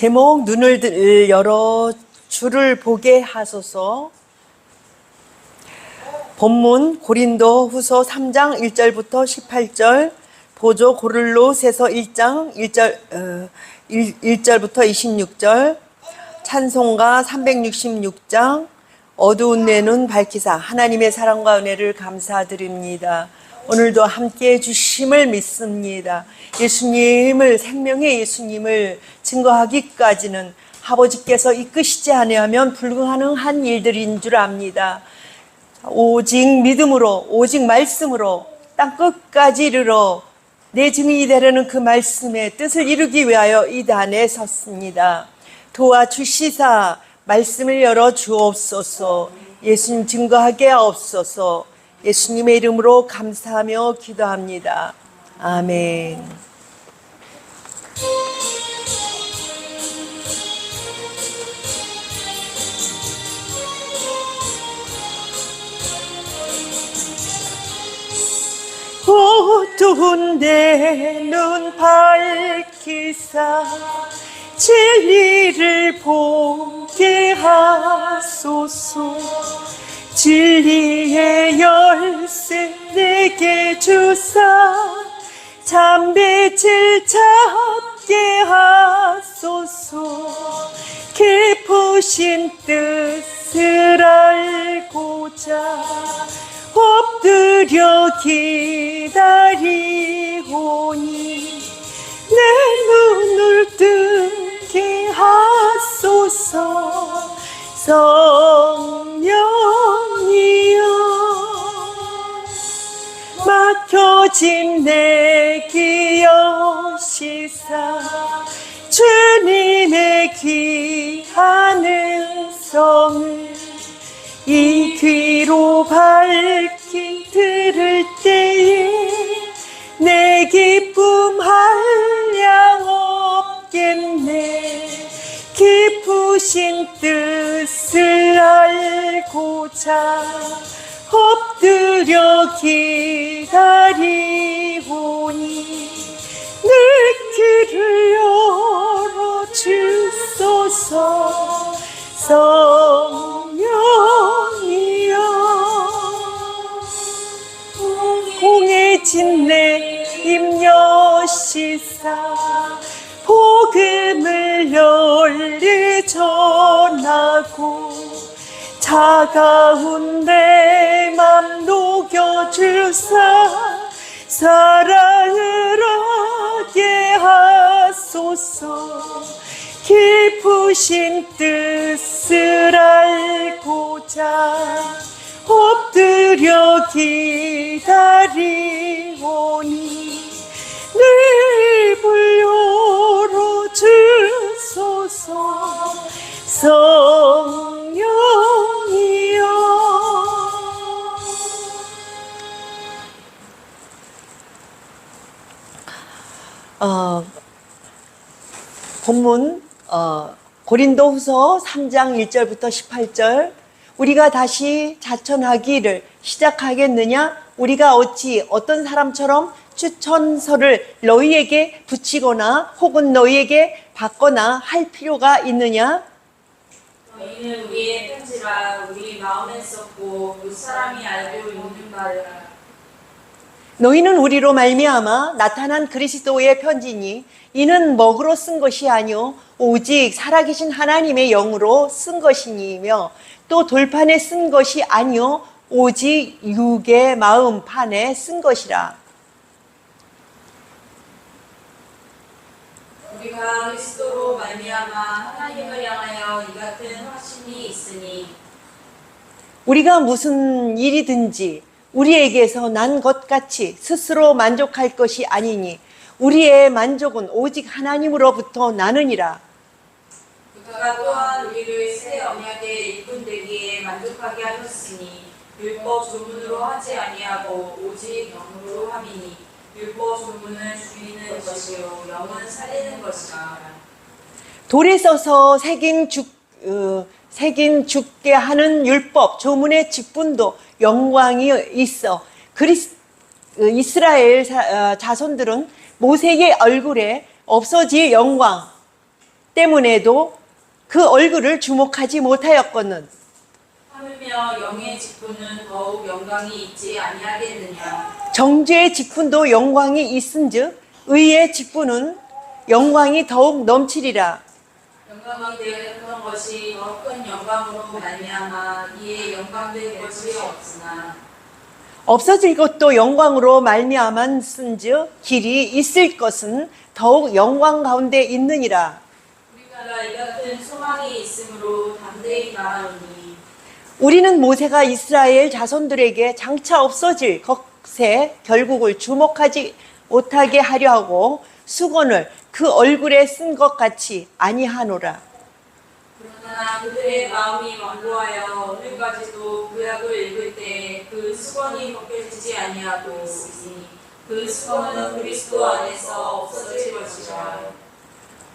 제목 눈을 열어 주를 보게 하소서. 본문 고린도 후서 3장 1절부터 18절, 보조 고를로새서 1장 1절부터 26절, 찬송가 366장, 어두운 내 눈 밝히사. 하나님의 사랑과 은혜를 감사드립니다. 오늘도 함께해 주심을 믿습니다. 예수님을, 생명의 예수님을 증거하기까지는 아버지께서 이끄시지 아니하면 불가능한 일들인 줄 압니다. 오직 믿음으로, 오직 말씀으로 땅 끝까지 이르러 내 증인이 되려는 그 말씀의 뜻을 이루기 위하여 이 단에 섰습니다. 도와주시사 말씀을 열어 주옵소서. 예수님 증거하게 하옵소서. 예수님의 이름으로 감사하며 기도합니다. 아멘. 어두운 내 눈 밝히사 진리를 보게 하소서. 진리의 열쇠 내게 주사 참빛을 찾게 하소서. 깊으신 뜻을 알고자 엎드려 기다리오니 내 눈을 뜨게 하소서. 성령이여 막혀진 내 귀 여시사 주님의 귀한 음성을 이 귀로 밝히 들을 때에 내 기쁨 한량 없겠네. 깊으신 뜻을 알고자 엎드려 기다리오니 내 귀를 열어 주소서. 성령이여 공해진 내 입 여시사 복음을 널리 전하고 차가운 내 맘 녹여주사 사랑을 하게 하소서. 깊으신 뜻을 알고자 엎드려 기다리오니 내 입을 열어 주소서. 성령이여 본문 고린도 후서 3장 1절부터 18절, 우리가 다시 자천하기를 시작하겠느냐? 우리가 어찌 어떤 사람처럼 추천서를 너희에게 붙이거나 혹은 너희에게 받거나 할 필요가 있느냐? 너희는 우리의 편지라 우리 마음에 썼고 그 사람이 알고 있는 바라. 너희는 우리로 말미암아 나타난 그리스도의 편지니 이는 먹으로 쓴 것이 아니요 오직 살아계신 하나님의 영으로 쓴 것이니며 또 돌판에 쓴 것이 아니요 오직 육의 마음판에 쓴 것이라. 우리가 그리스도로 말미암아 하나님을 향하여 이 같은 확신이 있으니 우리가 무슨 일이든지 우리에게서 난 것 같이 스스로 만족할 것이 아니니 우리의 만족은 오직 하나님으로부터 나느니라. 그가 또한 우리를 새 언약의 일꾼 되기에 만족하게 하셨으니 율법 조문으로 하지 아니하고 오직 영으로 함이니 율법 조문은 죽이는 것이요 영은 살리는 것이라. 돌에 써서 새긴 죽게 하는 율법 조문의 직분도 영광이 있어. 이스라엘 자손들은 모세의 얼굴에 없어질 영광, 때문에도 그 얼굴을 주목하지 못하였거늘 하물며 영의 직분은 더욱 영광이 있지 아니하겠느냐. 정죄의 직분도 영광이 있은즉 의의 직분은 영광이 더욱 넘치리라. 영광이 되었던 것이 더 큰 영광으로 말미암아 이에 영광될 것이 없으나 없어질 것도 영광으로 말미암았은즉 길이 있을 것은 더욱 영광 가운데 있느니라. 우리가 이 같은 소망이 있으므로 담대히 말하노니 우리는 모세가 이스라엘 자손들에게 장차 없어질 것에 결국을 주목하지 못하게 하려 하고 수건을 그 얼굴에 쓴 것 같이 아니하노라. 그러나 그들의 마음이 완고하여 오늘까지도 구약을 읽을 때 그 수건이 벗겨지지 아니하고 있으니 그 수건은 그리스도 안에서 없어질 것이라.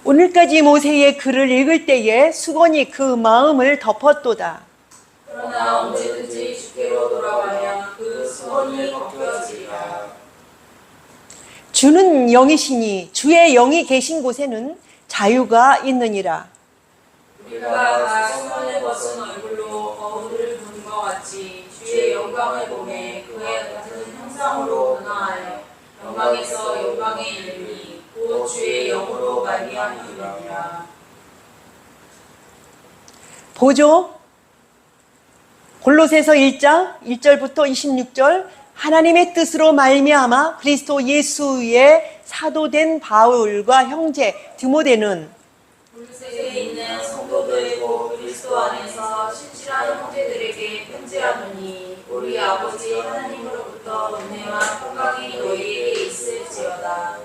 오늘까지 모세의 글을 읽을 때에 수건이 그 마음을 덮었도다. 그러나 언제든지 주께로 돌아가면 그 수건이 벗겨지리라. 주는 영이시니 주의 영이 계신 곳에는 자유가 있느니라. 우리가 다 수건을 벗은 얼굴로 거울을 보는 것 같이 주의 영광을 보매 그의 같은 형상으로 변화하여 영광에서 영광에 이르니 곧 주의 영으로 말미암음이니라. 보죠. 골로새서 1장 1절부터 26절 하나님의 뜻으로 말미암아 그리스도 예수의 사도된 바울과 형제 디모데는 골로새에 있는 성도들고 그리스도 안에서 신실한 형제들에게 편지하노니 우리 아버지 하나님으로부터 은혜와 평강이 너희에게 있을지어다.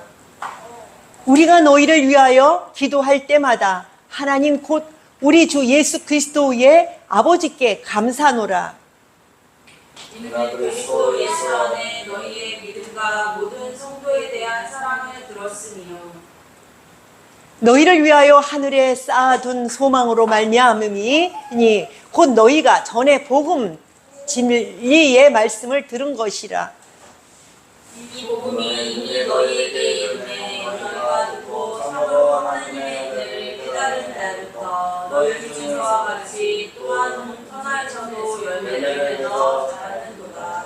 우리가 너희를 위하여 기도할 때마다 하나님 곧 우리 주 예수 그리스도의 아버지께 감사노라. 이는 그리스도 예수 안에 너희의 믿음과 모든 성도에 대한 사랑을 들었으니요. 너희를 위하여 하늘에 쌓아둔 소망으로 말미암음이니 곧 너희가 전에 복음 진리의 말씀을 들은 것이라. 이 복음이 이미 너희에게 이르매 너희가 듣고 참으로 하나님의 은혜를 깨달은 날부터 너희 중에와 같이 또한 터날처도 열매를 맺어 자라는도다.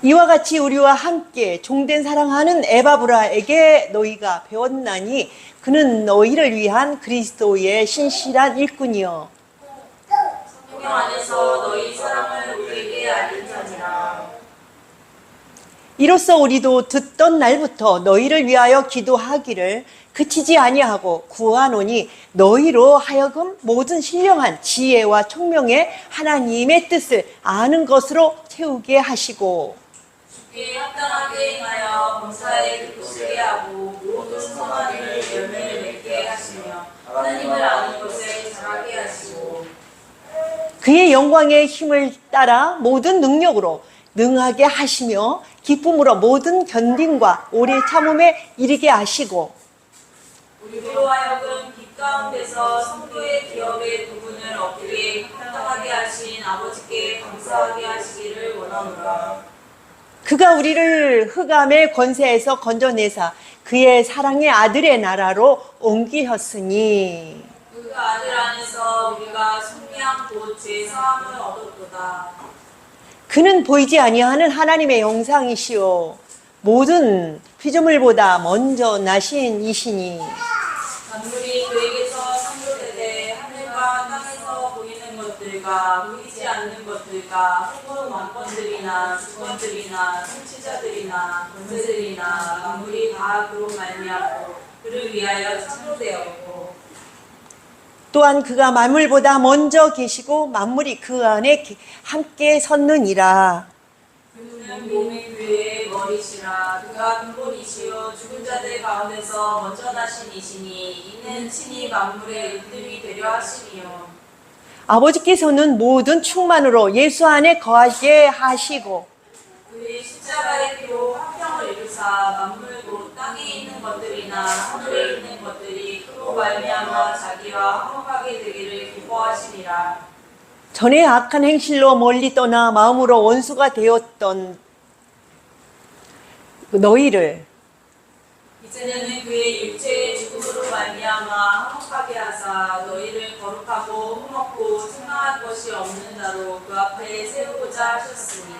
이와 같이 우리와 함께 종된 사랑하는 에바브라에게 너희가 배웠나니 그는 너희를 위한 그리스도의 신실한 일꾼이요 성령 안에서 너희 사랑을 우리에게 알린 자니라. 이로써 우리도 듣던 날부터 너희를 위하여 기도하기를 그치지 아니하고 구하노니 너희로 하여금 모든 신령한 지혜와 총명의 하나님의 뜻을 아는 것으로 채우게 하시고 주께 합당하게 행하여 범사에 기쁘시게 하고 모든 선한 일을 열매를 맺게 하시며 하나님을 아는 것에 자라게 하시고 그의 영광의 힘을 따라 모든 능력으로 능하게 하시며 기쁨으로 모든 견딤과 오래 참음에 이르게 하시고 우리로 하여금 빛 가운데서 성도의 기업의 부분을 얻기에 합당하게 하신 아버지께 감사하게 하시기를 원하노라. 그가 우리를 흑암의 권세에서 건져내사 그의 사랑의 아들의 나라로 옮기셨으니 그 아들 안에서 우리가 승리한 곧 제사함을 얻었도다. 그는 보이지 아니하는 하나님의 형상이시오 모든 피조물보다 먼저 나신 이시니 만물이 그에게서 창조되되 하늘과 땅에서 보이는 것들과 보이지 않는 것들과 혹은 왕권들이나 주권들이나 통치자들이나 권세들이나 만물이 다 그로 말미암고 그를 위하여 창조되었고 또한 그가 만물보다 먼저 계시고 만물이 그 안에 함께 섰느니라. 그는 몸의 교회의 머리시라. 그가 근본이시요 죽은 자들 가운데서 먼저 나신 이시니 이는 친히 만물의 으뜸이 되려 하시니요. 아버지께서는 모든 충만으로 예수 안에 거하게 하시고 그의 십자가의 피로 화평을 이루사 만물 곧 땅에 있는 것들이나 하늘에 있는 것들이 그로 말미암아 자기와 화목하게 되기를 기뻐하시니라. 전에 악한 행실로 멀리 떠나 마음으로 원수가 되었던 너희를 이제는 그의 육체의 죽음으로 말미암아 화목하게 하사 너희를 거룩하고 흠없고 생망할 것이 없는 자로 그 앞에 세우고자 하셨으니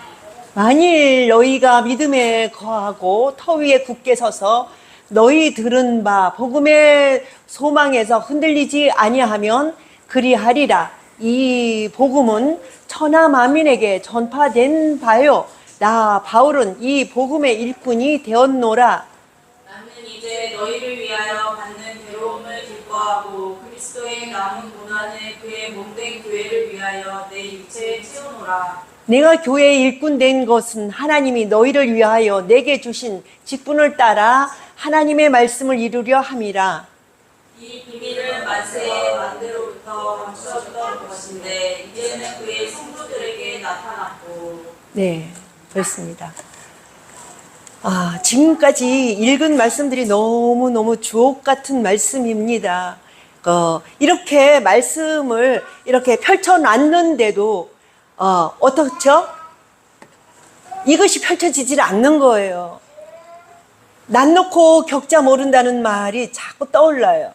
만일 너희가 믿음에 거하고 터 위에 굳게 서서 너희 들은 바 복음의 소망에서 흔들리지 아니하면 그리하리라. 이 복음은 천하 만민에게 전파된 바요. 나 바울은 이 복음의 일꾼이 되었노라. 나는 이제 너희를 위하여 받는 괴로움을 기뻐하고 그리스도의 남은 고난을 그의 몸된 교회를 위하여 내 육체에 채우노라. 내가 교회의 일꾼 된 것은 하나님이 너희를 위하여 내게 주신 직분을 따라 하나님의 말씀을 이루려 함이라. 이 비밀은 만세의 만대로부터 감추어졌던 것인데 이제는 그의 성도들에게 나타났고. 네, 그렇습니다. 지금까지 읽은 말씀들이 너무너무 주옥 같은 말씀입니다. 이렇게 말씀을 이렇게 펼쳐놨는데도 어떻죠? 이것이 펼쳐지질 않는 거예요. 난 놓고 격자 모른다는 말이 자꾸 떠올라요.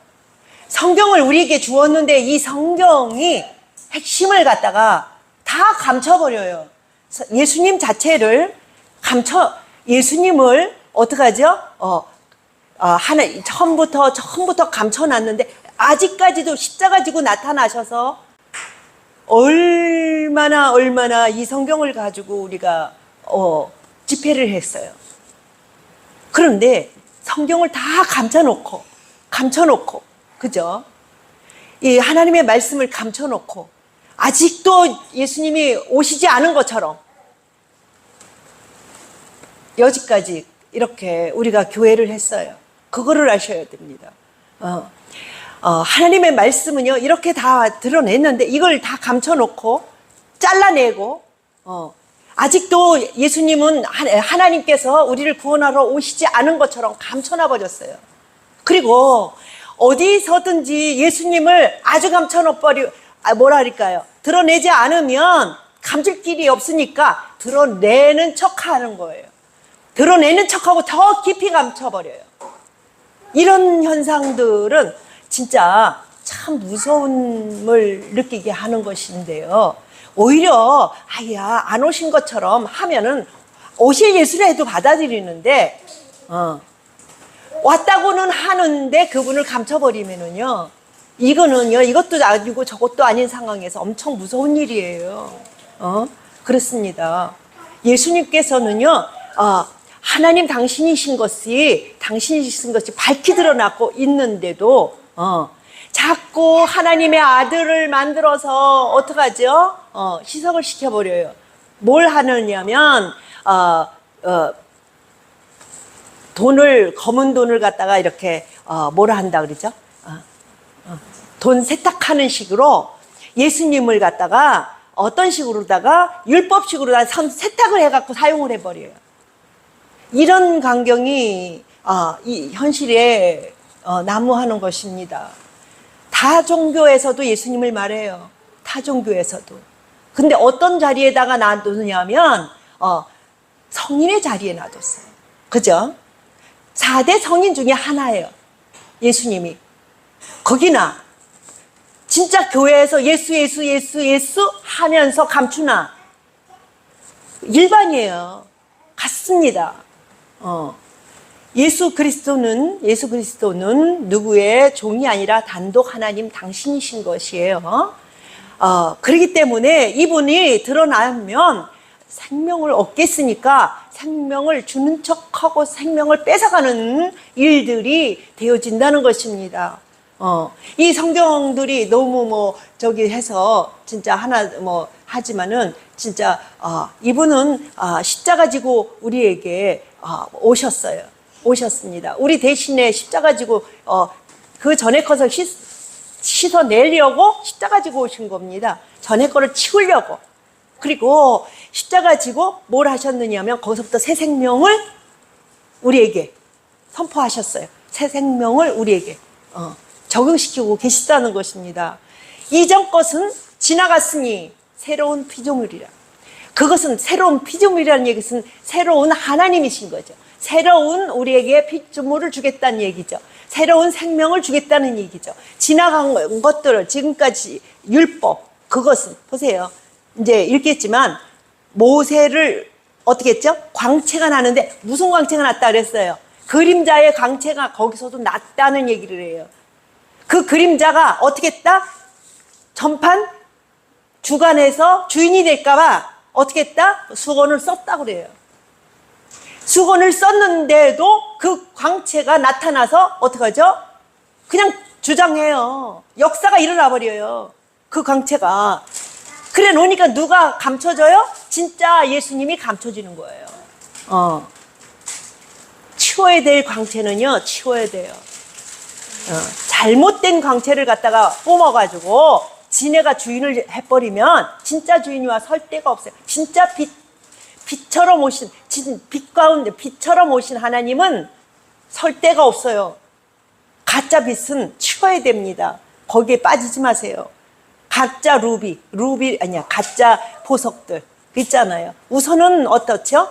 성경을 우리에게 주었는데 이 성경이 핵심을 갖다가 다 감춰버려요. 예수님 자체를 예수님을 어떡하죠? 처음부터 감춰놨는데 아직까지도 십자가 지고 나타나셔서 얼마나 이 성경을 가지고 우리가 집회를 했어요. 그런데 성경을 다 감춰놓고 그죠? 이 하나님의 말씀을 감춰놓고 아직도 예수님이 오시지 않은 것처럼 여지까지 이렇게 우리가 교회를 했어요. 그거를 아셔야 됩니다. 하나님의 말씀은요, 이렇게 다 드러냈는데 이걸 다 감춰놓고 잘라내고 아직도 예수님은 하나님께서 우리를 구원하러 오시지 않은 것처럼 감춰놔 버렸어요. 그리고 어디서든지 예수님을 아주 드러내지 않으면 감출 길이 없으니까 드러내는 척하는 거예요. 드러내는 척하고 더 깊이 감춰버려요. 이런 현상들은 진짜 참 무서움을 느끼게 하는 것인데요. 오히려 안 오신 것처럼 하면은 오실 예수를 해도 받아들이는데 왔다고는 하는데 그분을 감춰버리면은요, 이것도 아니고 저것도 아닌 상황에서 엄청 무서운 일이에요. 그렇습니다. 예수님께서는요, 하나님 당신이신 것이 밝히 드러나고 있는데도 자꾸 하나님의 아들을 만들어서 어떡하죠? 희석을 시켜버려요. 뭘 하느냐면 검은 돈을 갖다가 이렇게 뭐라 한다 그러죠? 돈 세탁하는 식으로 예수님을 갖다가 어떤 식으로다가 율법식으로 세탁을 해갖고 사용을 해버려요. 이런 광경이 이 현실에 난무하는 것입니다. 다 종교에서도 예수님을 말해요. 타 종교에서도. 근데 어떤 자리에다가 놔두냐면 성인의 자리에 놔뒀어요. 그죠? 4대 성인 중에 하나예요. 예수님이. 거기나 진짜 교회에서 예수 하면서 감추나 일반이에요. 같습니다. 예수 그리스도는 누구의 종이 아니라 단독 하나님 당신이신 것이에요. 그렇기 때문에 이분이 드러나면 생명을 얻겠으니까 생명을 주는 척하고 생명을 뺏어가는 일들이 되어진다는 것입니다. 이 성경들이 너무 해서 진짜 하나 하지만은 진짜 이분은 십자가 지고 우리에게 오셨습니다. 우리 대신에 십자가 지고 그 전에 것을 씻어내려고 십자가 지고 오신 겁니다. 전에 거를 치우려고. 그리고 십자가 지고 뭘 하셨느냐면 거기서부터 새 생명을 우리에게 선포하셨어요. 새 생명을 우리에게 적용시키고 계시다는 것입니다. 이전 것은 지나갔으니 새로운 피조물이라. 그것은 새로운 피조물이라는 얘기는 새로운 하나님이신 거죠. 새로운 우리에게 피조물을 주겠다는 얘기죠. 새로운 생명을 주겠다는 얘기죠. 지나간 것들을 지금까지 율법, 그것은 보세요. 이제 읽겠지만 모세를 어떻게 했죠? 광채가 나는데 무슨 광채가 났다 그랬어요? 그림자의 광채가 거기서도 났다는 얘기를 해요. 그 그림자가 어떻게 했다? 전판 주관해서 주인이 될까봐 어떻게 했다? 수건을 썼다고 그래요. 수건을 썼는데도 그 광채가 나타나서 어떡하죠? 그냥 주장해요. 역사가 일어나 버려요. 그 광채가. 그래 놓으니까 누가 감춰져요? 진짜 예수님이 감춰지는 거예요. 치워야 될 광채는요, 치워야 돼요. 잘못된 광채를 갖다가 뿜어가지고 지네가 주인을 해버리면 진짜 주인이 와 설 데가 없어요. 진짜 빛처럼 오신, 빛 가운데 빛처럼 오신 하나님은 설 데가 없어요. 가짜 빛은 치워야 됩니다. 거기에 빠지지 마세요. 가짜 루비 아니야, 가짜 보석들 있잖아요. 우선은 어떻죠?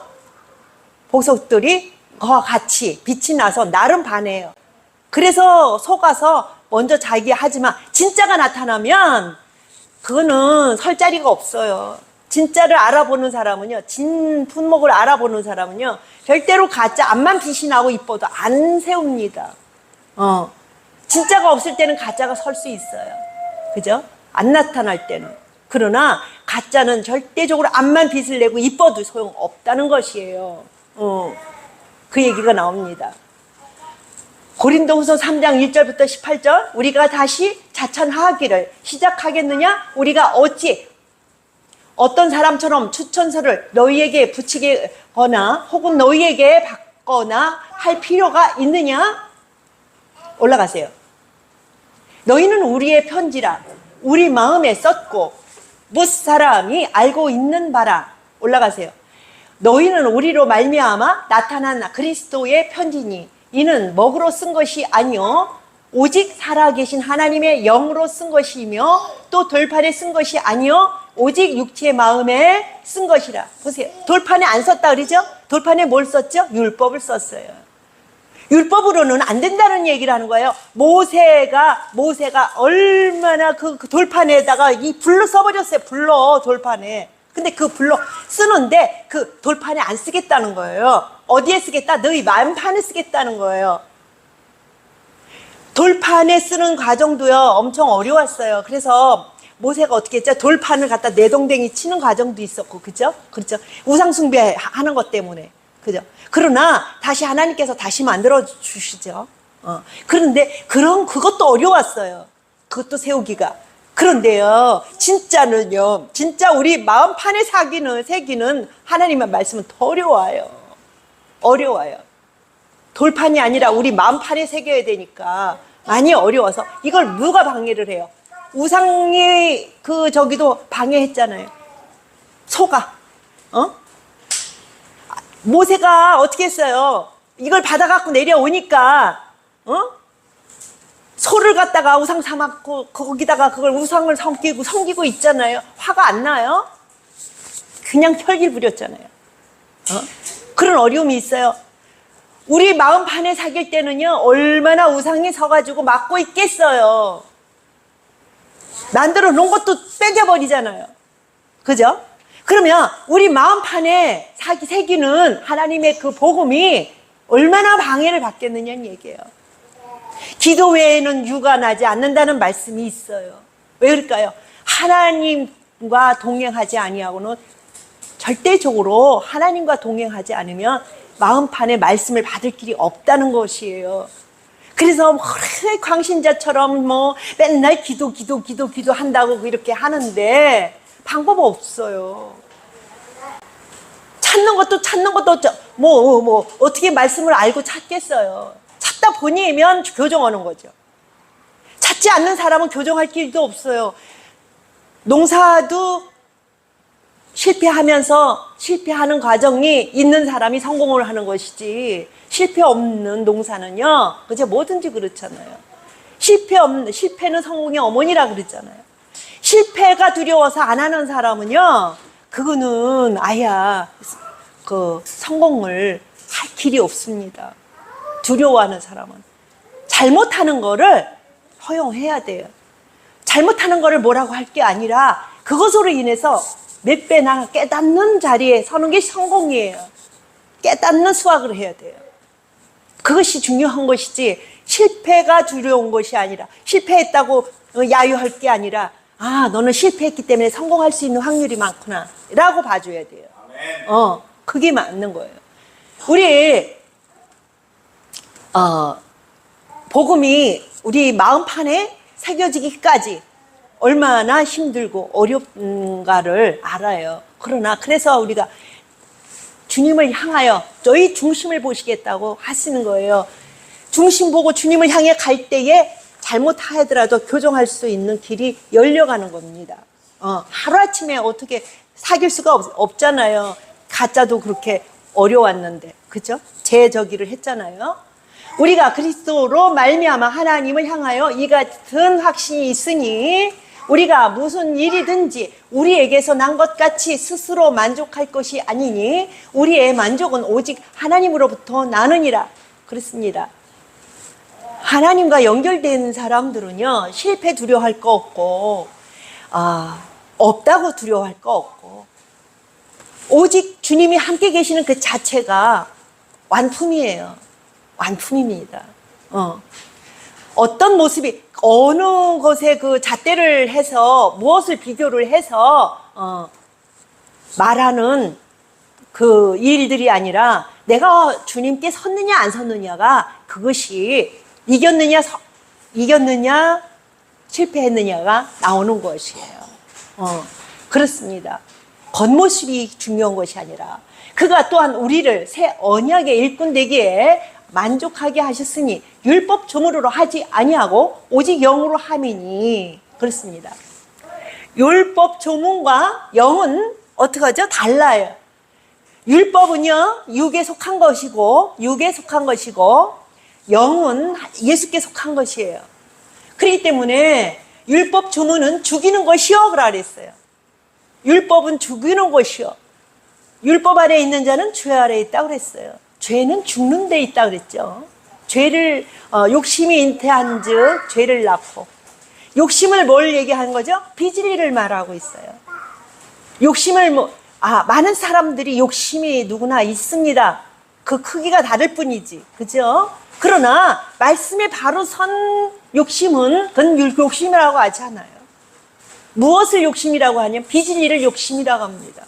보석들이 그와 같이 빛이 나서 나름 반해요. 그래서 속아서 먼저 자기 하지만 진짜가 나타나면 그거는 설 자리가 없어요. 진짜를 알아보는 사람은요, 진 품목을 알아보는 사람은요, 절대로 가짜 앞만 빛이 나고 이뻐도 안 세웁니다. 진짜가 없을 때는 가짜가 설 수 있어요. 그죠? 안 나타날 때는. 그러나 가짜는 절대적으로 앞만 빛을 내고 이뻐도 소용없다는 것이에요. 그 얘기가 나옵니다. 고린도후서 3장 1절부터 18절, 우리가 다시 자천하기를 시작하겠느냐? 우리가 어찌 어떤 사람처럼 추천서를 너희에게 붙이거나 혹은 너희에게 받거나 할 필요가 있느냐? 올라가세요. 너희는 우리의 편지라 우리 마음에 썼고 뭇 사람이 알고 있는 바라. 올라가세요. 너희는 우리로 말미암아 나타난 그리스도의 편지니 이는 먹으로 쓴 것이 아니요 오직 살아계신 하나님의 영으로 쓴 것이며 또 돌판에 쓴 것이 아니요 오직 육체의 마음에 쓴 것이라. 보세요. 돌판에 안 썼다 그러죠? 돌판에 뭘 썼죠? 율법을 썼어요. 율법으로는 안 된다는 얘기를 하는 거예요. 모세가 얼마나 그 돌판에다가 이 불로 써버렸어요. 불로 돌판에. 근데 그 불로 쓰는데 그 돌판에 안 쓰겠다는 거예요. 어디에 쓰겠다? 너희 마음판에 쓰겠다는 거예요. 돌판에 쓰는 과정도요 엄청 어려웠어요. 그래서 모세가 어떻게 했죠? 돌판을 갖다 내동댕이 치는 과정도 있었고, 그죠? 그렇죠. 우상숭배하는 것 때문에. 그죠? 그러나 다시 하나님께서 다시 만들어 주시죠. 그런데 그것도 어려웠어요. 그것도 세우기가. 그런데요, 진짜는요, 진짜 우리 마음판에 새기는 하나님의 말씀은 더 어려워요. 어려워요. 돌판이 아니라 우리 마음판에 새겨야 되니까 많이 어려워서 이걸 누가 방해를 해요? 우상이 저기도 방해했잖아요. 소가. 모세가 어떻게 했어요? 이걸 받아갖고 내려오니까, 소를 갖다가 우상 삼았고, 거기다가 그걸 우상을 섬기고 있잖아요. 화가 안 나요? 그냥 혈기를 부렸잖아요. 그런 어려움이 있어요. 우리 마음판에 사귈 때는요, 얼마나 우상이 서가지고 막고 있겠어요. 만들어 놓은 것도 빼겨버리잖아요. 그죠? 그러면 우리 마음판에 새기는 하나님의 그 복음이 얼마나 방해를 받겠느냐는 얘기예요. 기도 외에는 유가 나지 않는다는 말씀이 있어요. 왜 그럴까요? 하나님과 동행하지 아니하고는 절대적으로 하나님과 동행하지 않으면 마음판에 말씀을 받을 길이 없다는 것이에요. 그래서 광신자처럼 맨날 기도 한다고 이렇게 하는데 방법 없어요. 찾는 것도 어떻게 말씀을 알고 찾겠어요. 찾다 보니면 교정하는 거죠. 찾지 않는 사람은 교정할 길도 없어요. 농사도 실패하는 과정이 있는 사람이 성공을 하는 것이지 실패 없는 농사는요, 그저 뭐든지 그렇잖아요. 실패는 성공의 어머니라 그랬잖아요. 실패가 두려워서 안 하는 사람은요, 그거는 성공을 갈 길이 없습니다. 두려워하는 사람은. 잘못하는 거를 허용해야 돼요. 잘못하는 거를 뭐라고 할 게 아니라 그것으로 인해서 몇 배나 깨닫는 자리에 서는 게 성공이에요. 깨닫는 수학을 해야 돼요. 그것이 중요한 것이지 실패가 두려운 것이 아니라 실패했다고 야유할 게 아니라 아 너는 실패했기 때문에 성공할 수 있는 확률이 많구나 라고 봐줘야 돼요. 그게 맞는 거예요. 우리 복음이 우리 마음판에 새겨지기까지 얼마나 힘들고 어렵는가를 알아요. 그래서 우리가 주님을 향하여 너희 중심을 보시겠다고 하시는 거예요. 중심 보고 주님을 향해 갈 때에 잘못하더라도 교정할 수 있는 길이 열려가는 겁니다. 하루아침에 어떻게 사귈 수가 없잖아요. 가짜도 그렇게 어려웠는데, 그죠? 제저기를 했잖아요. 우리가 그리스도로 말미암아 하나님을 향하여 이 같은 확신이 있으니 우리가 무슨 일이든지 우리에게서 난 것 같이 스스로 만족할 것이 아니니 우리의 만족은 오직 하나님으로부터 나느니라. 그렇습니다. 하나님과 연결된 사람들은요, 실패 두려워할 거 없고, 없다고 두려워할 거 없고, 오직 주님이 함께 계시는 그 자체가 완품이에요. 완품입니다. 어떤 모습이, 어느 것에 그 잣대를 해서, 무엇을 비교를 해서, 말하는 그 일들이 아니라 내가 주님께 섰느냐 안 섰느냐가 그것이 이겼느냐 실패했느냐가 나오는 것이에요. 그렇습니다. 겉모습이 중요한 것이 아니라 그가 또한 우리를 새 언약의 일꾼 되기에 만족하게 하셨으니 율법 조물으로 하지 아니하고 오직 영으로 함이니. 그렇습니다. 율법 조문과 영은 어떻게 하죠? 달라요. 율법은요 육에 속한 것이고 영은 예수께 속한 것이에요. 그렇기 때문에 율법 조문은 죽이는 것이요 그라 그랬어요. 율법은 죽이는 것이요. 율법 아래에 있는 자는 죄 아래에 있다고 그랬어요. 죄는 죽는 데 있다고 그랬죠. 죄를 욕심이 잉태한 즉 죄를 낳고, 욕심을 뭘 얘기하는 거죠? 비진리를 말하고 있어요. 욕심을 많은 사람들이 욕심이 누구나 있습니다. 그 크기가 다를 뿐이지, 그죠? 그러나 말씀에 바로 선 욕심은 그건 욕심이라고 하지 않아요. 무엇을 욕심이라고 하냐면 비진리를 욕심이라고 합니다.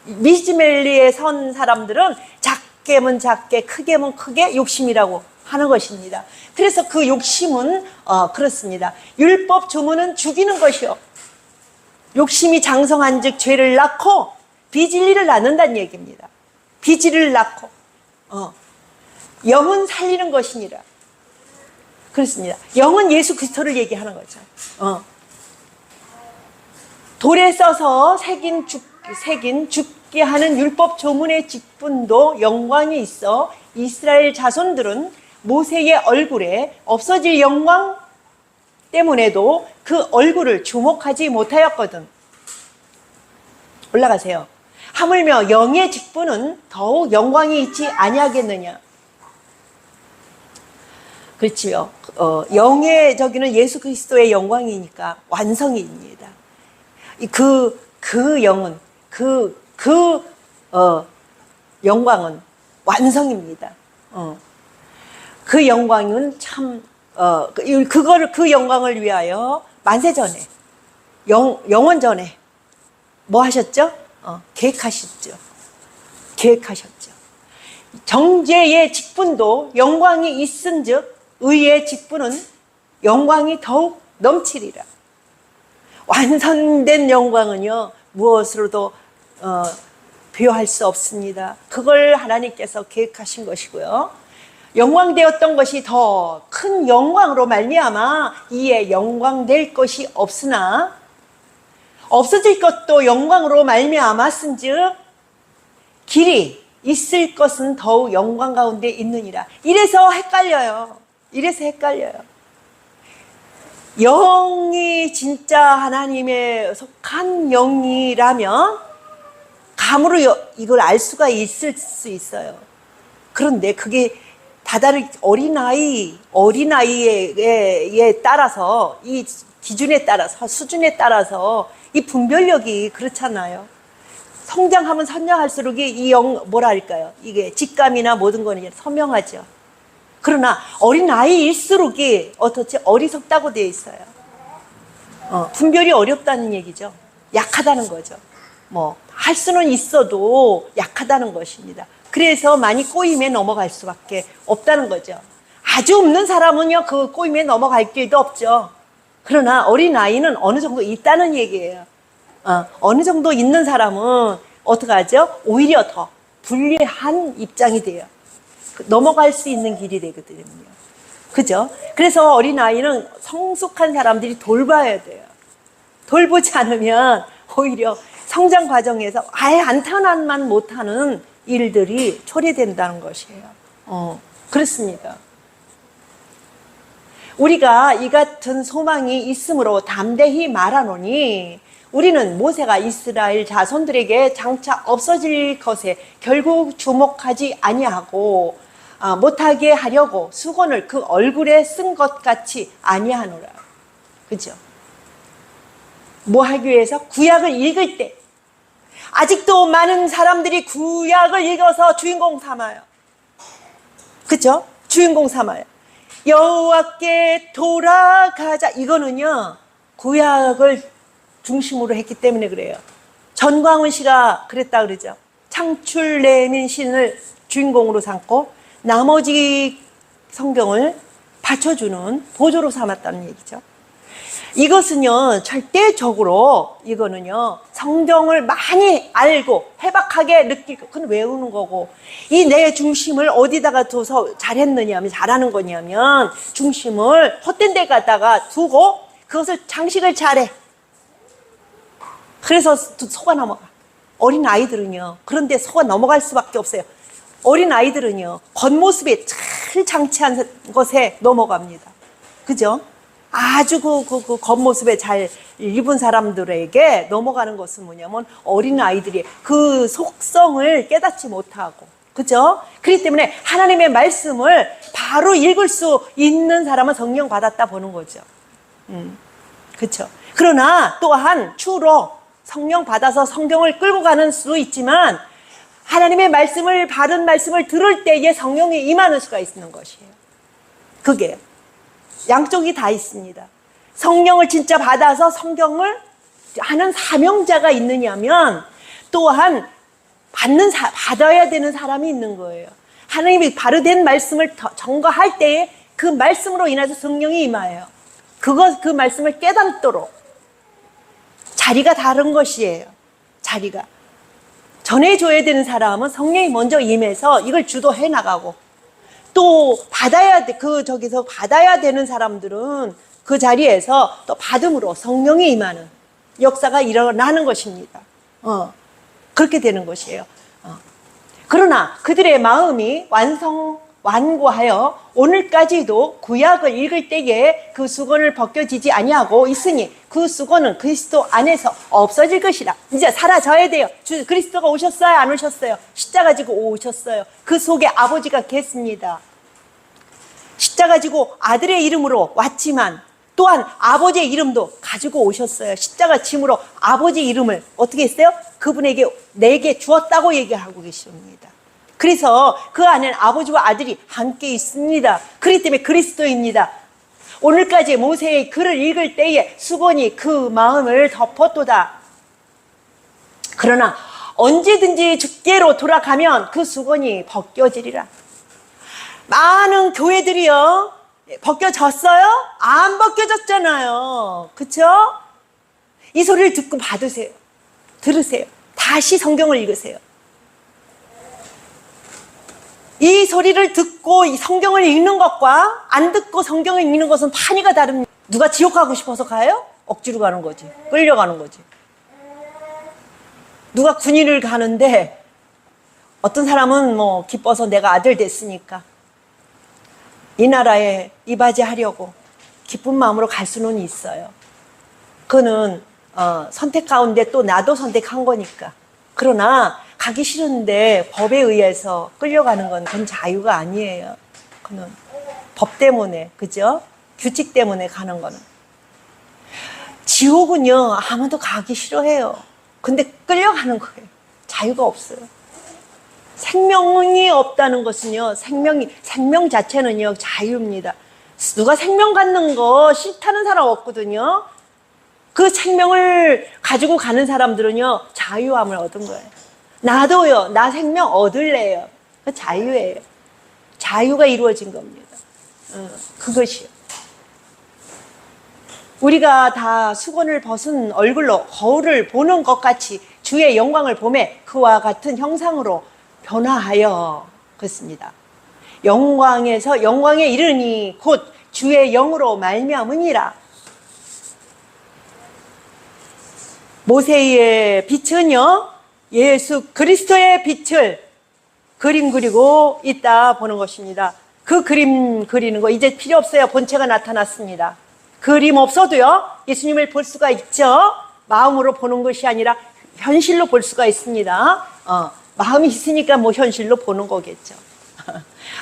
미지멜리에 선 사람들은 작게면 작게 크게면 크게 욕심이라고 하는 것입니다. 그래서 그 욕심은 그렇습니다. 율법 조문은 죽이는 것이요, 욕심이 장성한 즉 죄를 낳고 비진리를 낳는다는 얘기입니다. 비진리를 낳고 영은 살리는 것이니라. 그렇습니다. 영은 예수 그리스도를 얘기하는 거죠. 돌에 써서 새긴 죽게 하는 율법 조문의 직분도 영광이 있어 이스라엘 자손들은 모세의 얼굴에 없어질 영광 때문에도 그 얼굴을 주목하지 못하였거든. 올라가세요. 하물며 영의 직분은 더욱 영광이 있지 아니하겠느냐. 그렇지요. 영의 저기는 예수 그리스도의 영광이니까 완성입니다. 그 영은 영광은 완성입니다. 그 영광은 참 그 영광을 위하여 만세전에 영원전에 뭐 하셨죠? 계획하셨죠. 정죄의 직분도 영광이 있은즉 의의 직분은 영광이 더욱 넘치리라. 완성된 영광은요 무엇으로도 비교할 수 없습니다. 그걸 하나님께서 계획하신 것이고요. 영광되었던 것이 더 큰 영광으로 말미암아 이에 영광될 것이 없으나 없어질 것도 영광으로 말미암았은즉 길이 있을 것은 더욱 영광 가운데 있느니라. 이래서 헷갈려요. 영이 진짜 하나님의 속한 영이라면 감으로 이걸 알 수가 있을 수 있어요. 그런데 그게 다다르 어린아이에 따라서, 이 기준에 따라서, 수준에 따라서 이 분별력이 그렇잖아요. 성장하면 선량할수록 뭐랄까요? 이게 직감이나 모든 거는 선명하죠. 그러나 어린아이일수록이 어떻지? 어리석다고 되어 있어요. 분별이 어렵다는 얘기죠. 약하다는 거죠. 할 수는 있어도 약하다는 것입니다. 그래서 많이 꼬임에 넘어갈 수밖에 없다는 거죠. 아주 없는 사람은요, 그 꼬임에 넘어갈 길도 없죠. 그러나 어린아이는 어느 정도 있다는 얘기예요. 어느 정도 있는 사람은 어떻게 하죠? 오히려 더 불리한 입장이 돼요. 넘어갈 수 있는 길이 되거든요. 그죠? 그래서 어린아이는 성숙한 사람들이 돌봐야 돼요. 돌보지 않으면 오히려 성장 과정에서 아예 안타난만 못하는 일들이 초래된다는 것이에요. 그렇습니다. 우리가 이 같은 소망이 있으므로 담대히 말하노니 우리는 모세가 이스라엘 자손들에게 장차 없어질 것에 결국 주목하지 아니하고 못하게 하려고 수건을 그 얼굴에 쓴 것 같이 아니하노라. 그죠? 뭐 하기 위해서? 구약을 읽을 때 아직도 많은 사람들이 구약을 읽어서 주인공 삼아요. 그죠? 주인공 삼아요. 여호와께 돌아가자. 이거는요, 구약을 중심으로 했기 때문에 그래요. 전광훈 씨가 그랬다 그러죠. 창출 내민 신을 주인공으로 삼고 나머지 성경을 받쳐주는 보조로 삼았다는 얘기죠. 이것은요, 절대적으로 이거는요, 성경을 많이 알고 해박하게 느끼고 그건 외우는 거고, 이 내 중심을 어디다가 둬서 잘했느냐면, 잘하는 거냐면 중심을 헛된 데 갖다가 두고 그것을 장식을 잘해. 그래서 속아 넘어가. 어린 아이들은요, 그런데 속아 넘어갈 수밖에 없어요. 어린 아이들은요, 겉모습에 잘 장치한 것에 넘어갑니다. 그죠? 아주 그 겉모습에 잘 입은 사람들에게 넘어가는 것은 뭐냐면 어린 아이들이 그 속성을 깨닫지 못하고, 그죠? 그렇기 때문에 하나님의 말씀을 바로 읽을 수 있는 사람은 성령 받았다 보는 거죠. 그렇죠. 그러나 또한 주로 성령 받아서 성경을 끌고 가는 수도 있지만 하나님의 말씀을, 바른 말씀을 들을 때에 성령이 임하는 수가 있는 것이에요. 그게 양쪽이 다 있습니다. 성령을 진짜 받아서 성경을 하는 사명자가 있느냐면 또한 받아야 되는 사람이 있는 거예요. 하나님이 바르된 말씀을 전거할 때에 그 말씀으로 인해서 성령이 임하여요. 그 말씀을 깨닫도록 자리가 다른 것이에요. 자리가. 전해줘야 되는 사람은 성령이 먼저 임해서 이걸 주도해 나가고, 또 저기서 받아야 되는 사람들은 그 자리에서 또 받음으로 성령이 임하는 역사가 일어나는 것입니다. 그렇게 되는 것이에요. 그러나 그들의 마음이 완고하여 오늘까지도 구약을 읽을 때에 그 수건을 벗겨지지 아니하고 있으니 그 수건은 그리스도 안에서 없어질 것이라. 이제 사라져야 돼요. 그리스도가 오셨어요? 안 오셨어요? 십자가 지고 오셨어요. 그 속에 아버지가 계십니다. 십자가 지고 아들의 이름으로 왔지만 또한 아버지의 이름도 가지고 오셨어요. 십자가 짐으로 아버지 이름을 어떻게 했어요? 그분에게 내게 주었다고 얘기하고 계십니다. 그래서 그 안에는 아버지와 아들이 함께 있습니다. 그렇기 때문에 그리스도입니다. 오늘까지 모세의 글을 읽을 때에 수건이 그 마음을 덮었도다. 그러나 언제든지 주께로 돌아가면 그 수건이 벗겨지리라. 많은 교회들이요, 벗겨졌어요? 안 벗겨졌잖아요. 그쵸? 이 소리를 듣고 받으세요. 들으세요. 다시 성경을 읽으세요. 이 소리를 듣고 이 성경을 읽는 것과 안 듣고 성경을 읽는 것은 판이가 다릅니다. 누가 지옥 가고 싶어서 가요? 억지로 가는 거지. 끌려가는 거지. 누가 군인을 가는데 어떤 사람은 기뻐서 내가 아들 됐으니까 이 나라에 이바지하려고 기쁜 마음으로 갈 수는 있어요. 그거는 선택 가운데 또 나도 선택한 거니까. 그러나 가기 싫은데 법에 의해서 끌려가는 건 그건 자유가 아니에요. 그는 법 때문에, 그죠? 규칙 때문에 가는 거는. 지옥은요, 아무도 가기 싫어해요. 근데 끌려가는 거예요. 자유가 없어요. 생명이 없다는 것은요, 생명 자체는요, 자유입니다. 누가 생명 갖는 거 싫다는 사람 없거든요. 그 생명을 가지고 가는 사람들은요, 자유함을 얻은 거예요. 나도요, 나 생명 얻을래요. 그 자유예요. 자유가 이루어진 겁니다. 그것이요. 우리가 다 수건을 벗은 얼굴로 거울을 보는 것 같이 주의 영광을 보매 그와 같은 형상으로 변화하여 그렇습니다. 영광에서 영광에 이르니 곧 주의 영으로 말미암으니라. 모세의 빛은요, 예수 그리스도의 빛을 그림 그리고 있다 보는 것입니다. 그 그림 그리는 거 이제 필요 없어요. 본체가 나타났습니다. 그림 없어도요, 예수님을 볼 수가 있죠. 마음으로 보는 것이 아니라 현실로 볼 수가 있습니다. 마음이 있으니까 뭐 현실로 보는 거겠죠.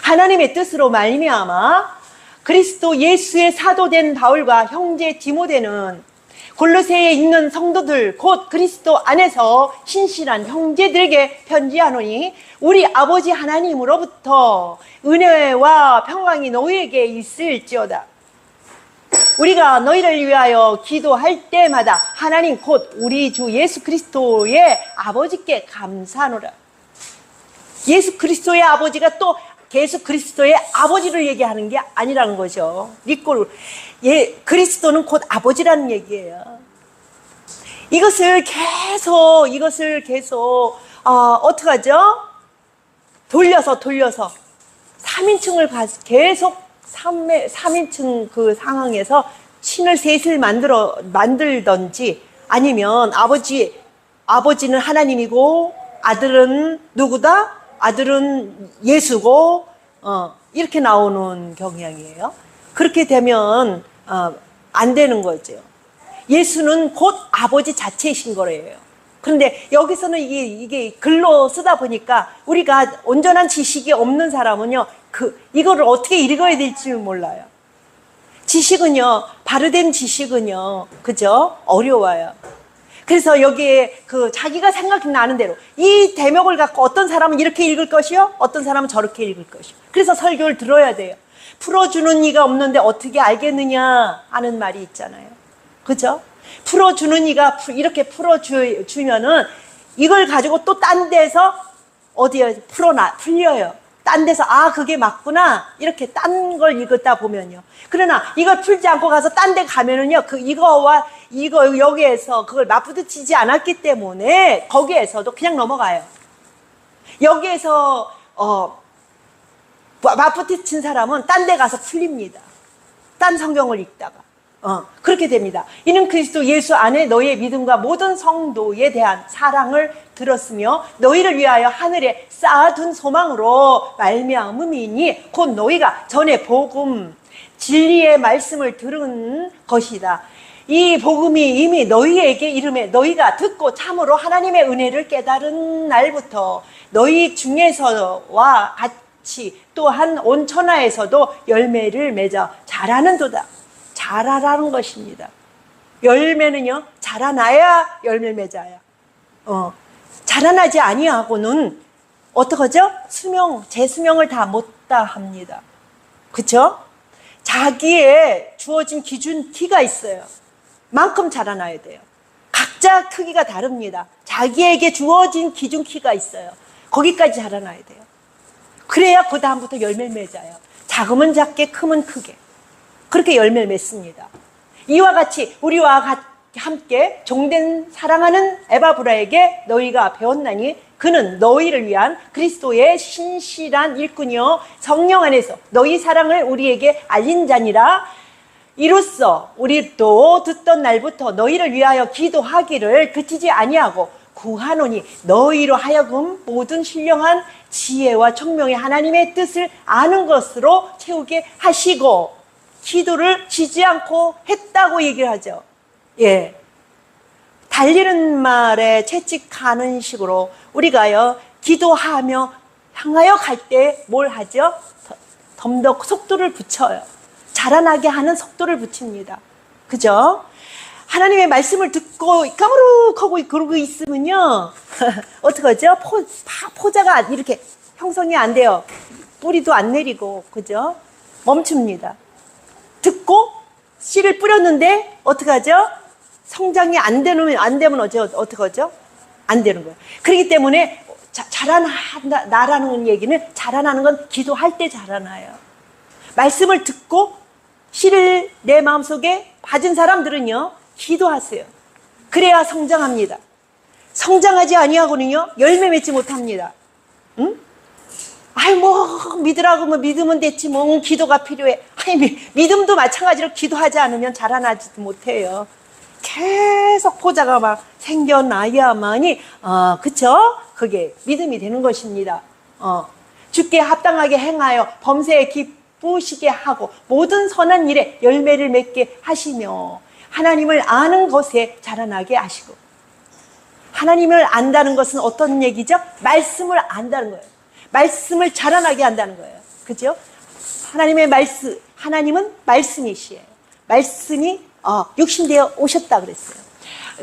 하나님의 뜻으로 말미암아 그리스도 예수의 사도된 바울과 형제 디모데는 골로새에 있는 성도들 곧 그리스도 안에서 신실한 형제들에게 편지하노니 우리 아버지 하나님으로부터 은혜와 평강이 너희에게 있을지어다. 우리가 너희를 위하여 기도할 때마다 하나님 곧 우리 주 예수 그리스도의 아버지께 감사하노라. 예수 그리스도의 아버지가 또 예수 그리스도의 아버지를 얘기하는 게 아니라는 거죠. 믿고 그리스도는 곧 아버지라는 얘기예요. 이것을 계속 어떻게 하죠? 돌려서 3인칭을 계속 3인칭 그 상황에서 신을 셋을 만들던지 아니면 아버지는 하나님이고 아들은 누구다? 아들은 예수고 이렇게 나오는 경향이에요. 그렇게 되면 안 되는 거죠. 예수는 곧 아버지 자체이신 거예요. 그런데 여기서는 이게 글로 쓰다 보니까 우리가 온전한 지식이 없는 사람은요, 이거를 어떻게 읽어야 될지 몰라요. 지식은요, 바르된 지식은요, 그죠? 어려워요. 그래서 여기에 자기가 생각나는 대로 이 대목을 갖고 어떤 사람은 이렇게 읽을 것이요, 어떤 사람은 저렇게 읽을 것이요. 그래서 설교를 들어야 돼요. 풀어주는 이가 없는데 어떻게 알겠느냐 하는 말이 있잖아요. 그죠? 풀어주는 이가 이렇게 풀어주면은 이걸 가지고 또 딴 데서 어디에 풀려요. 딴 데서 그게 맞구나 이렇게 딴 걸 읽었다 보면요. 그러나 이걸 풀지 않고 가서 딴 데 가면은요, 이거 여기에서 그걸 맞부딪히지 않았기 때문에 거기에서도 그냥 넘어가요. 여기에서 맞부딪힌 사람은 딴 데 가서 풀립니다. 딴 성경을 읽다가 그렇게 됩니다. 이는 그리스도 예수 안에 너희의 믿음과 모든 성도에 대한 사랑을 들었으며 너희를 위하여 하늘에 쌓아둔 소망으로 말미암음이니 곧 너희가 전에 복음 진리의 말씀을 들은 것이다. 이 복음이 이미 너희에게 이름에 너희가 듣고 참으로 하나님의 은혜를 깨달은 날부터 너희 중에서와 같이 또한 온 천하에서도 열매를 맺어 자라는도다. 자라라는 것입니다. 열매는요, 자라나야 열매 맺어요. 자라나지 아니하고는 어떡하죠? 제 수명을 다 못다 합니다. 그쵸? 자기의 주어진 기준 키가 있어요. 만큼 자라나야 돼요. 각자 크기가 다릅니다. 자기에게 주어진 기준 키가 있어요. 거기까지 자라나야 돼요. 그래야 그 다음부터 열매 맺어요. 작으면 작게, 크면 크게. 그렇게 열매를 맺습니다. 이와 같이 우리와 함께 종된 사랑하는 에바브라에게 너희가 배웠나니 그는 너희를 위한 그리스도의 신실한 일꾼이요 성령 안에서 너희 사랑을 우리에게 알린 자니라. 이로써 우리 또 듣던 날부터 너희를 위하여 기도하기를 그치지 아니하고 구하노니 너희로 하여금 모든 신령한 지혜와 총명의 하나님의 뜻을 아는 것으로 채우게 하시고 기도를 쉬지 않고 했다고 얘기를 하죠. 예. 달리는 말에 채찍하는 식으로 우리가요 기도하며 향하여 갈 때 뭘 하죠? 좀 더 속도를 붙여요. 자라나게 하는 속도를 붙입니다. 그죠? 하나님의 말씀을 듣고 까무룩하고 그러고 있으면요 어떡하죠? 포자가 이렇게 형성이 안 돼요. 뿌리도 안 내리고, 그죠? 멈춥니다. 듣고 씨를 뿌렸는데 어떡하죠? 성장이 안 되면 어떡하죠? 안 되는 거예요. 그렇기 때문에 자라나라는 얘기는, 자라나는 건 기도할 때 자라나요. 말씀을 듣고 씨를 내 마음속에 받은 사람들은요 기도하세요. 그래야 성장합니다. 성장하지 아니하고는요 열매 맺지 못합니다. 응? 아이 뭐 믿으라고 뭐 믿으면 됐지 뭐 기도가 필요해. 아니 믿음도 마찬가지로 기도하지 않으면 자라나지도 못해요. 계속 포자가 막 생겨나야만이 그쵸? 그게 믿음이 되는 것입니다. 주께 합당하게 행하여 범사에 기쁘시게 하고 모든 선한 일에 열매를 맺게 하시며 하나님을 아는 것에 자라나게 하시고. 하나님을 안다는 것은 어떤 얘기죠? 말씀을 안다는 거예요. 말씀을 자라나게 한다는 거예요. 그죠? 하나님은 말씀이시에요. 말씀이 육신되어 오셨다 그랬어요.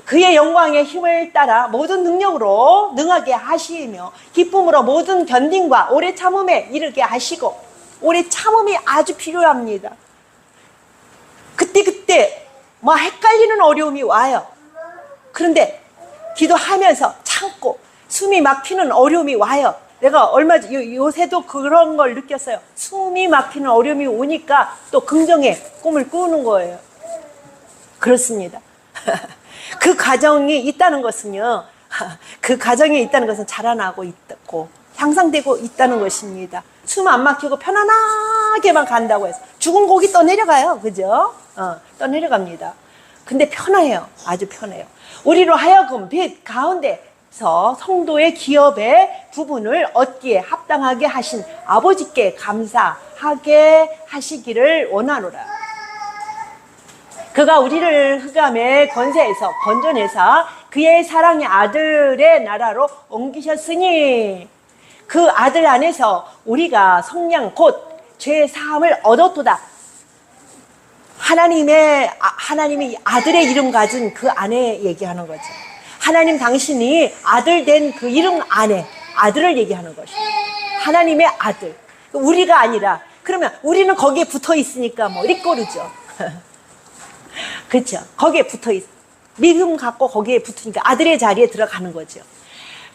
그의 영광의 힘을 따라 모든 능력으로 능하게 하시며 기쁨으로 모든 견딤과 오래 참음에 이르게 하시고. 오래 참음이 아주 필요합니다. 그때 뭐 헷갈리는 어려움이 와요. 그런데 기도하면서 참고 숨이 막히는 어려움이 와요. 내가 요새도 그런 걸 느꼈어요. 숨이 막히는 어려움이 오니까 또 긍정의 꿈을 꾸는 거예요. 그렇습니다. 그 과정이 있다는 것은요, 그 과정이 있다는 것은 자라나고 있고 향상되고 있다는 것입니다. 숨 안 막히고 편안하게만 간다고 해서 죽은 고기 떠내려가요. 그죠? 떠내려갑니다. 근데 편해요. 아주 편해요. 우리로 하여금 빛 가운데서 성도의 기업의 부분을 얻기에 합당하게 하신 아버지께 감사하게 하시기를 원하노라. 그가 우리를 흑암의 권세에서 건져내사 그의 사랑의 아들의 나라로 옮기셨으니 그 아들 안에서 우리가 성령 곧 죄 사함을 얻었도다. 하나님이 아들의 이름 가진 그 안에 얘기하는 거죠. 하나님 당신이 아들 된 그 이름 안에 아들을 얘기하는 것이죠. 하나님의 아들. 우리가 아니라, 그러면 우리는 거기에 붙어 있으니까 뭐 리꼬르죠. 그렇죠. 거기에 붙어 있어. 믿음 갖고 거기에 붙으니까 아들의 자리에 들어가는 거죠.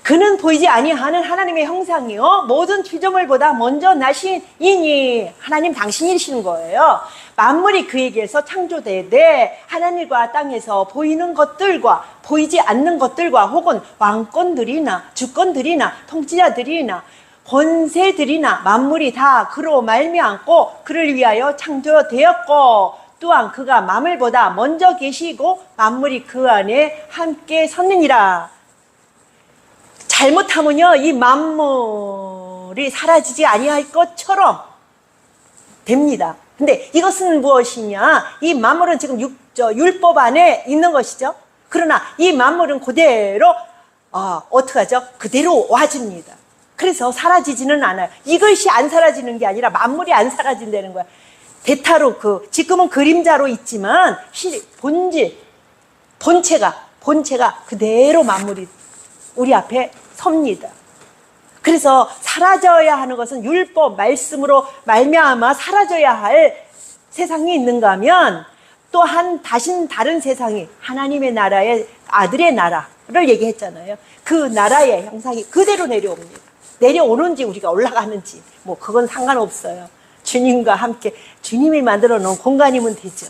그는 보이지 아니하는 하나님의 형상이요 모든 피조물보다 먼저 나시이니 하나님 당신이시는 거예요. 만물이 그에게서 창조되되 하늘과 땅에서 보이는 것들과 보이지 않는 것들과 혹은 왕권들이나 주권들이나 통치자들이나 권세들이나 만물이 다 그로 말미암고 그를 위하여 창조되었고 또한 그가 만물보다 먼저 계시고 만물이 그 안에 함께 섰느니라. 잘못하면요 이 만물이 사라지지 아니할 것처럼 됩니다. 근데 이것은 무엇이냐? 이 만물은 지금 율법 안에 있는 것이죠. 그러나 이 만물은 그대로 어떡하죠? 그대로 와집니다. 그래서 사라지지는 않아요. 이것이 안 사라지는 게 아니라 만물이 안 사라진다는 거야. 대타로 지금은 그림자로 있지만 본체가 그대로 만물이 우리 앞에 섭니다. 그래서 사라져야 하는 것은 율법 말씀으로 말미암아 사라져야 할 세상이 있는가 하면 또한 다른 세상이 하나님의 나라의 아들의 나라를 얘기했잖아요. 그 나라의 형상이 그대로 내려옵니다. 내려오는지 우리가 올라가는지 뭐 그건 상관없어요. 주님과 함께 주님이 만들어 놓은 공간이면 되죠.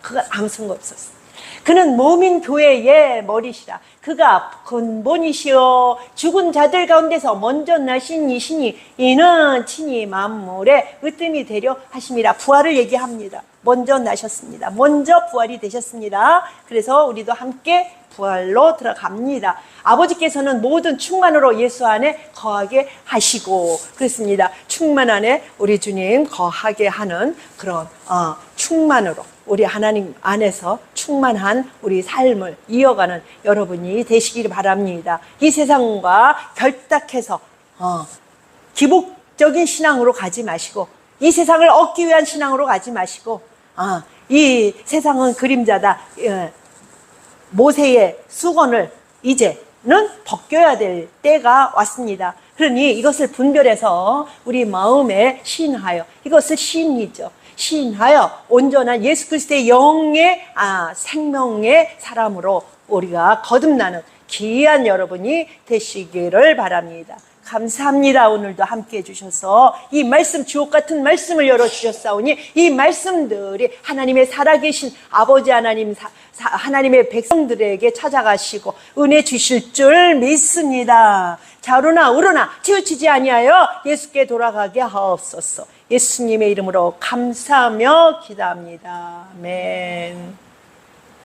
그건 아무 상관없었어요. 그는 모민 교회의 머리시라. 그가 근본이시오 죽은 자들 가운데서 먼저 나신 이시니 이는 친히 만물의 으뜸이 되려 하심이라. 부활을 얘기합니다. 먼저 나셨습니다. 먼저 부활이 되셨습니다. 그래서 우리도 함께 부활로 들어갑니다. 아버지께서는 모든 충만으로 예수 안에 거하게 하시고 그렇습니다. 충만 안에 우리 주님 거하게 하는 그런 충만으로 우리 하나님 안에서 충만한 우리 삶을 이어가는 여러분이 되시길 바랍니다. 이 세상과 결탁해서 기복적인 신앙으로 가지 마시고, 이 세상을 얻기 위한 신앙으로 가지 마시고, 이 세상은 그림자다. 모세의 수건을 이제는 벗겨야 될 때가 왔습니다. 그러니 이것을 분별해서 우리 마음에 시인하여, 이것을 시인이죠. 시인하여 온전한 예수 그리스도의 영의 생명의 사람으로 우리가 거듭나는 귀한 여러분이 되시기를 바랍니다. 감사합니다. 오늘도 함께 해주셔서 이 말씀, 주옥 같은 말씀을 열어주셨사오니 이 말씀들이 하나님의 살아계신 아버지 하나님, 하나님의 백성들에게 찾아가시고 은혜 주실 줄 믿습니다. 자루나 우러나 치우치지 아니하여 예수께 돌아가게 하옵소서. 예수님의 이름으로 감사하며 기도합니다. 아멘.